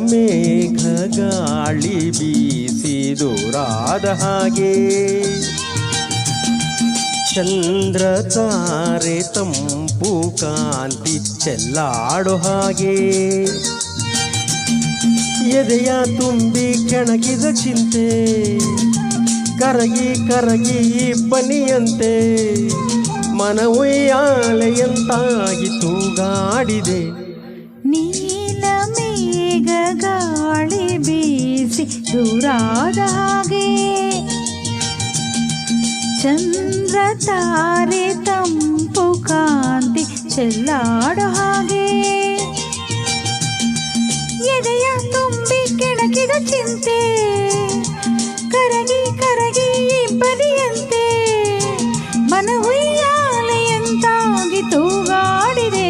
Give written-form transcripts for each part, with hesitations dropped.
ಮೇಘ ಗಾಳಿ ಬೀಸಿ ದೂರಾದ ಹಾಗೆ ಚಂದ್ರ ತಾರೆ ತಂಪು ಕಾಂತಿ ಚೆಲ್ಲಾಡೋ ಹಾಗೆ ಎದೆಯ ತುಂಬಿ ಕೆಣಕಿದ ಚಿಂತೆ ಕರಗಿ ಕರಗಿ ಬನಿಯಂತೆ ಮನ ಉಯ್ಯಾಲೆಯಂತಾಗಿ ತೂಗಾಡಿದೆ. ನೀಲ ಮೇಘ ಗಾಳಿ ಬೀಸಿ ದೂರಾದ ಹಾಗೆ ಚಂದ್ರ ತಾರೆ ತಂಪು ಕಾಂತಿ ಚೆಲ್ಲಾಡೋ ಹಾಗೆ ಎದೆಯ ತುಂಬಿ ಕೆಣಕಿದ ಚಿಂತೆ ಕರಗಿ ಕರಗಿ ಬಲಿಯಂತೆ ಮನ ಉಯ್ಯಾಲೆಯಂತಾಗಿ ತೂಗಾಡಿದೆ.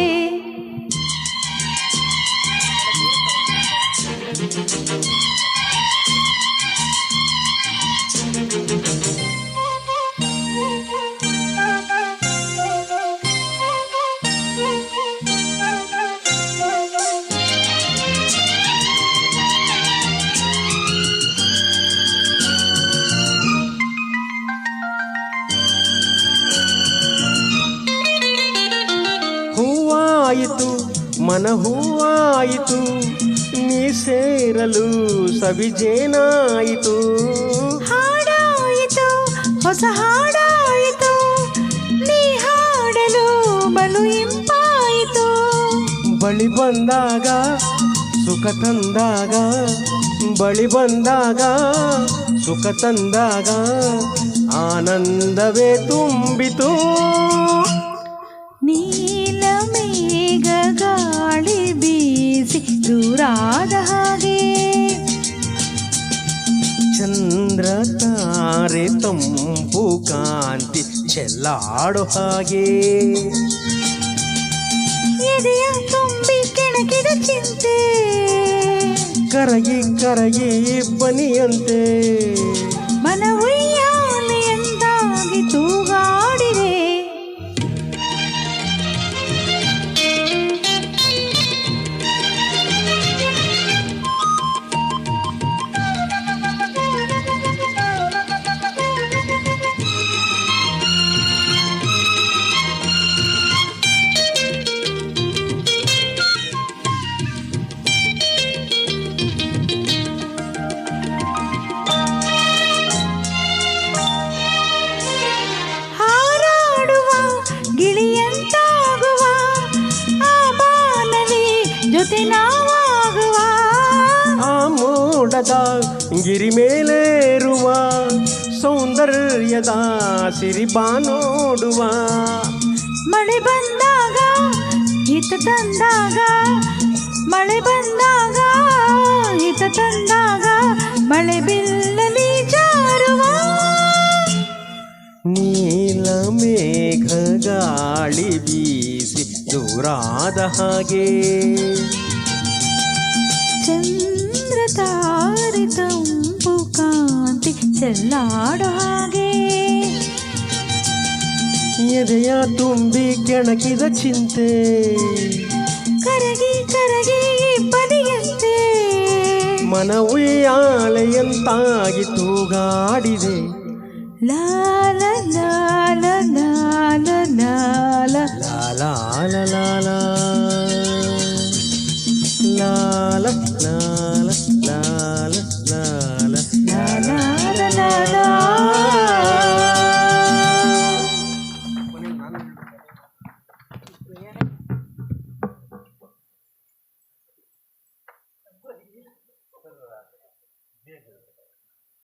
ಹೂವಾಯಿತು ಮನ ಹೂವಾಯಿತು ನೀ ಸೇರಲು ಸವಿಜೇನಾಯಿತು. ಹಾಡಾಯಿತು ಹೊಸ ಹಾಡಾಯಿತು ನೀ ಹಾಡಲು ಬಲು ಇಂಪಾಯಿತು. ಬಳಿ ಬಂದಾಗ ಸುಖ ತಂದಾಗ ಬಳಿ ಬಂದಾಗ ಸುಖ ತಂದಾಗ ಆನಂದವೇ ತುಂಬಿತು. ನೀಲ ಮೇಘ ಗಾಳಿ ಬೀಸಿ ದೂರಾದ ಹಾಗೆ ಚಂದ್ರ ತಾರೆ ತಂಪು ಕಾಂತಿ ಚೆಲ್ಲಾಡೋ ಹಾಗೆ ಎದೆಯ ತುಂಬಿ ಕೆಣಕಿದ ಚಿಂತೆ ಕರಗಿ ಕರಗಿ ಬನಿಯಂತೆ ಮನ ಉಯ್ಯಾಲೆಯಂತಾಗಿ ತೂಗಾಡಿದೆ. ಗಿಳಿಯಂತಾಗುವ ಆ ಬಾನಲಿ ಜೊತೆ ನಾವಾಗುವ ಆ ಮೋಡದ ಗಿರಿ ಮೇಲೇರುವ ಸೌಂದರ್ಯದ ಸಿರಿಬಾ ನೋಡುವ. ಮಳೆ ಬಂದಾಗ ಹಿತ ತಂದಾಗ ಮಳೆ ಬಂದಾಗ ಹಿತ ತಂದಾಗ ಮಳೆ ಬಿಲ್ಲಲಿ ಜಾರುವ. ನೀಲ ಮೇಘ ಗಾಳಿ ಬೀಸಿ ದೂರಾದ ಹಾಗೆ ಚಂದ್ರ ತಾರೆ ತಂಪು ಕಾಂತಿ ಚೆಲ್ಲಾಡೋ ಹಾಗೆ ಎದೆಯ ತುಂಬಿ ಕೆಣಕಿದ ಚಿಂತೆ ಕರಗಿ ಕರಗಿ ಬಲಿಯಂತೆ ಮನ ಉಯ್ಯಾಲೆಯಂತಾಗಿ ತೂಗಾಡಿದೆ. ಲಾ ಲಾ ಲಾ ಲಾ ಲಾ ಲಾ ಲಾ ಲಾ ಲಾ ಲಾ ಲಾ ಲಾ